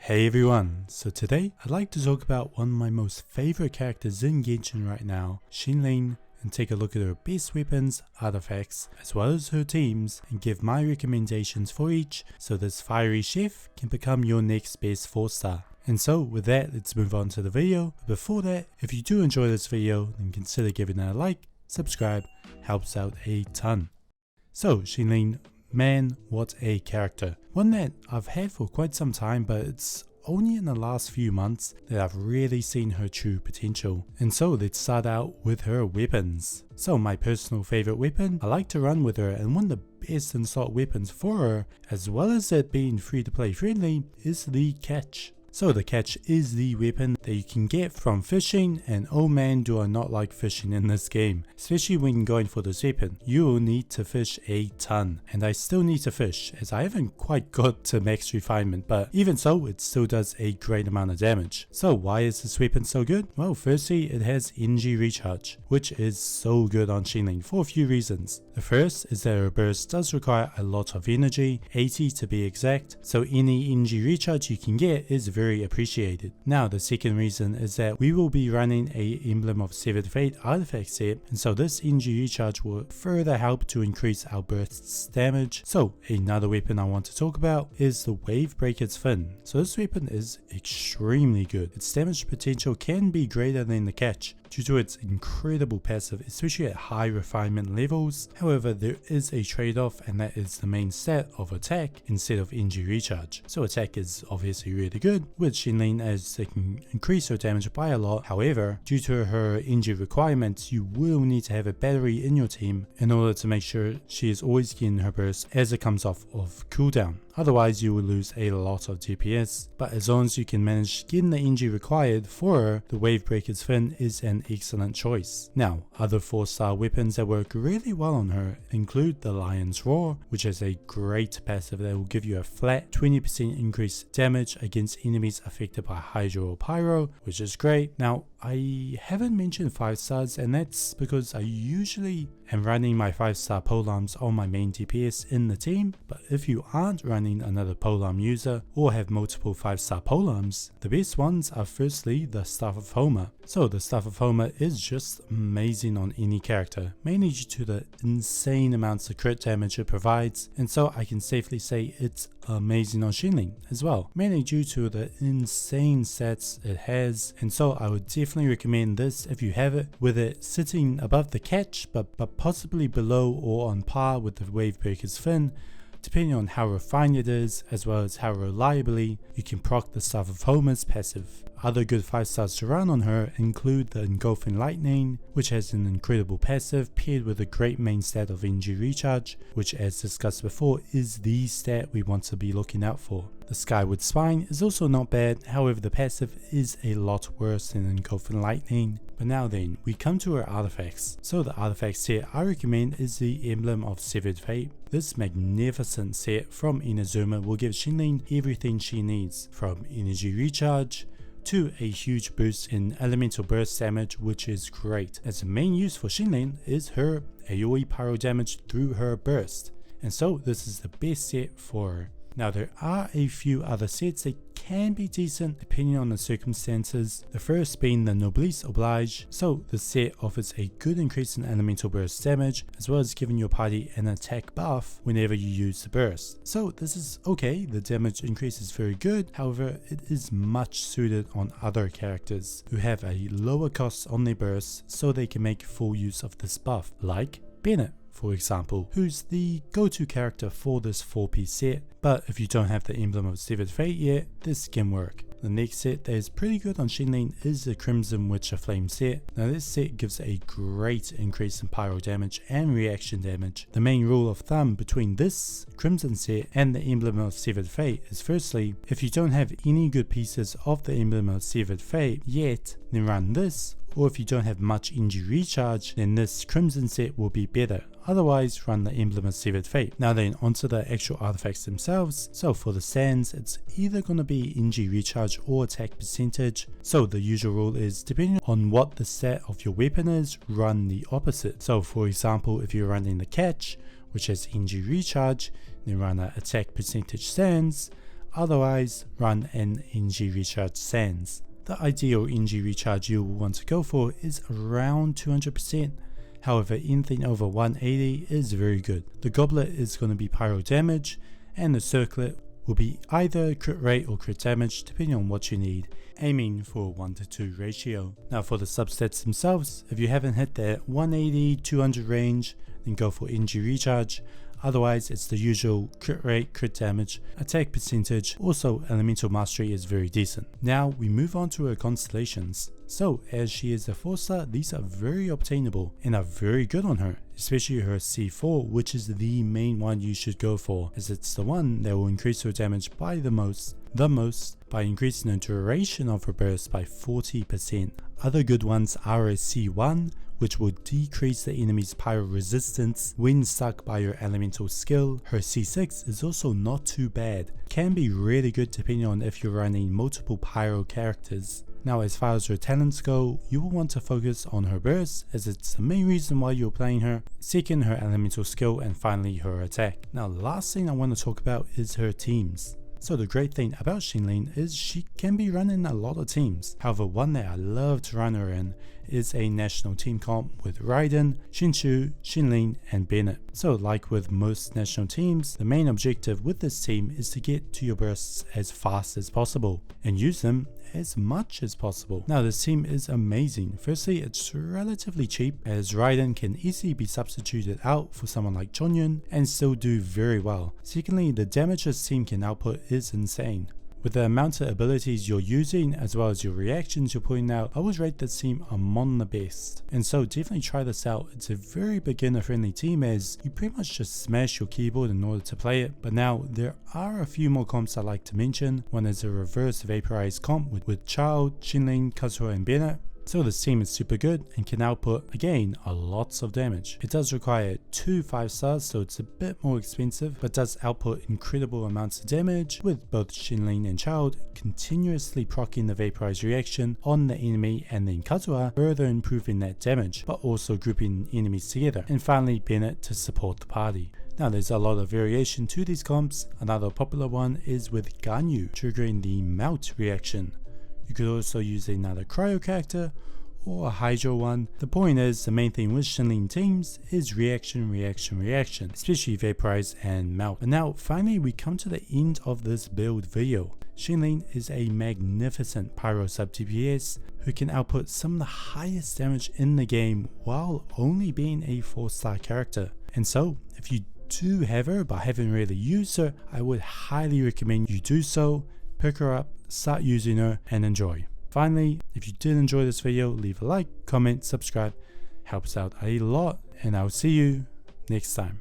Hey everyone, so today I'd like to talk about one of my most favorite characters in Genshin right now, Xiangling, and take a look at her best weapons, artifacts, as well as her teams, and give my recommendations for each so this fiery chef can become your next best 4-star. And so with that, let's move on to the video. But before that, if you do enjoy this video, then consider giving it a like, subscribe, helps out a ton. So Xiangling, man, what a character. One that I've had for quite some time, but it's only in the last few months that I've really seen her true potential. And so let's start out with her weapons. So my personal favorite weapon I like to run with her, and one of the best in slot weapons for her, as well as it being free to play friendly, is the catch. So the catch is the weapon that you can get from fishing, and oh man, do I not like fishing in this game. Especially when going for this weapon, you'll need to fish a ton. And I still need to fish, as I haven't quite got to max refinement, but even so, it still does a great amount of damage. So why is this weapon so good? Well, firstly, it has energy recharge, which is so good on Xiangling for a few reasons. The first is that her burst does require a lot of energy, 80 to be exact, so any energy recharge you can get is very appreciated. Now the second reason is that we will be running a Emblem of Severed Fate artifact set, and so this energy recharge will further help to increase our burst's damage. So another weapon I want to talk about is the Wavebreakers Fin. So this weapon is extremely good. Its damage potential can be greater than the catch due to its incredible passive, especially at high refinement levels. However, there is a trade-off, and that is the main stat of attack instead of energy recharge. So attack is obviously really good with Xiangling, as they can increase her damage by a lot. However, due to her energy requirements, you will need to have a battery in your team in order to make sure she is always getting her burst as it comes off of cooldown. Otherwise you will lose a lot of DPS, but as long as you can manage getting the energy required for her, the Wavebreakers Fin is an excellent choice. Now, other 4-star weapons that work really well on her include the Lion's Roar, which has a great passive that will give you a flat 20% increased damage against enemies affected by Hydro or Pyro, which is great. Now, I haven't mentioned 5-stars, and that's because I usually am running my 5-star polearms on my main DPS in the team, but if you aren't running another polearm user or have multiple 5-star polearms, the best ones are firstly the Staff of Homa. So the Staff of Homa is just amazing on any character, mainly due to the insane amounts of crit damage it provides, and so I can safely say it's amazing on Xiangling as well, mainly due to the insane stats it has. And so I would definitely recommend this if you have it, with it sitting above the catch but possibly below or on par with the Wavebreakers Fin, depending on how refined it is, as well as how reliably you can proc the Staff of Homa's passive. Other good 5-stars to run on her include the Engulfing Lightning, which has an incredible passive paired with a great main stat of energy recharge, which, as discussed before, is the stat we want to be looking out for. The Skyward Spine is also not bad, however the passive is a lot worse than Engulfing Lightning. But now then, we come to her artifacts. So the artifact set I recommend is the Emblem of Severed Fate. This magnificent set from Inazuma will give Xiangling everything she needs, from energy recharge to a huge boost in elemental burst damage, which is great, as the main use for Xiangling is her AoE pyro damage through her burst, and so this is the best set for her. Now there are a few other sets that can be decent depending on the circumstances, the first being the Noblesse Oblige. So the set offers a good increase in elemental burst damage, as well as giving your party an attack buff whenever you use the burst. So this is okay, the damage increase is very good, however it is much suited on other characters who have a lower cost on their burst, so they can make full use of this buff, like Bennett, for example, who's the go-to character for this 4-piece set. But if you don't have the Emblem of Severed Fate yet, this can work. The next set that is pretty good on Xiangling is the Crimson Witcher Flame set. Now this set gives a great increase in pyro damage and reaction damage. The main rule of thumb between this Crimson set and the Emblem of Severed Fate is, firstly, if you don't have any good pieces of the Emblem of Severed Fate yet, then run this, or if you don't have much energy recharge, then this Crimson set will be better. Otherwise, run the Emblem of Severed Fate. Now then, onto the actual artifacts themselves. So for the sands, it's either going to be energy recharge or attack percentage. So the usual rule is, depending on what the stat of your weapon is, run the opposite. So for example, if you're running the catch, which has energy recharge, then run an attack percentage sands. otherwise run an NG recharge sans. The ideal NG recharge you will want to go for is around 200%. However, anything over 180 is very good. The Goblet is going to be pyro damage, and the Circlet will be either crit rate or crit damage depending on what you need, aiming for a 1:2 ratio. Now for the substats themselves, if you haven't hit that 180-200 range, then go for NG recharge. Otherwise, it's the usual crit rate, crit damage, attack percentage. Also, elemental mastery is very decent. Now we move on to her constellations. So as she is a 4-star, these are very obtainable and are very good on her, especially her C4, which is the main one you should go for, as it's the one that will increase her damage by the most by increasing the duration of her burst by 40%. Other good ones are a C1, which will decrease the enemy's pyro resistance when stuck by your elemental skill. Her C6 is also not too bad, can be really good depending on if you're running multiple pyro characters. Now as far as her talents go, you will want to focus on her burst, as it's the main reason why you're playing her, second her elemental skill, and finally her attack. Now the last thing I want to talk about is her teams. So the great thing about Xiangling is she can be running a lot of teams. However, one that I love to run her in is a national team comp with Raiden, Shinshu, Xiangling, and Bennett. So like with most national teams, the main objective with this team is to get to your bursts as fast as possible and use them as much as possible. Now this team is amazing. Firstly, it's relatively cheap, as Raiden can easily be substituted out for someone like Chongyun and still do very well. Secondly, the damage this team can output is insane. With the amount of abilities you're using as well as your reactions you're putting out, I would rate this team among the best. And so definitely try this out. It's a very beginner friendly team, as you pretty much just smash your keyboard in order to play it. But now there are a few more comps I'd like to mention. One is a reverse vaporized comp with Child, Xiangling, Kazuha, and Bennett. So this team is super good and can output, again, a lots of damage. It does require 2 5-stars, so it's a bit more expensive, but does output incredible amounts of damage, with both Xiangling and Child continuously proccing the vaporized reaction on the enemy, and then Kazuha further improving that damage, but also grouping enemies together. And finally Bennett to support the party. Now there's a lot of variation to these comps. Another popular one is with Ganyu, triggering the melt reaction. You could also use another cryo character or a hydro one. The point is, the main thing with Xiangling teams is reaction, especially vaporize and melt. And now finally we come to the end of this build video. Xiangling is a magnificent pyro sub DPS who can output some of the highest damage in the game while only being a 4-star character. And so if you do have her but haven't really used her, I would highly recommend you do so. Pick her up, start using her, and enjoy. Finally, if you did enjoy this video, leave a like, comment, subscribe, helps out a lot, and I'll see you next time.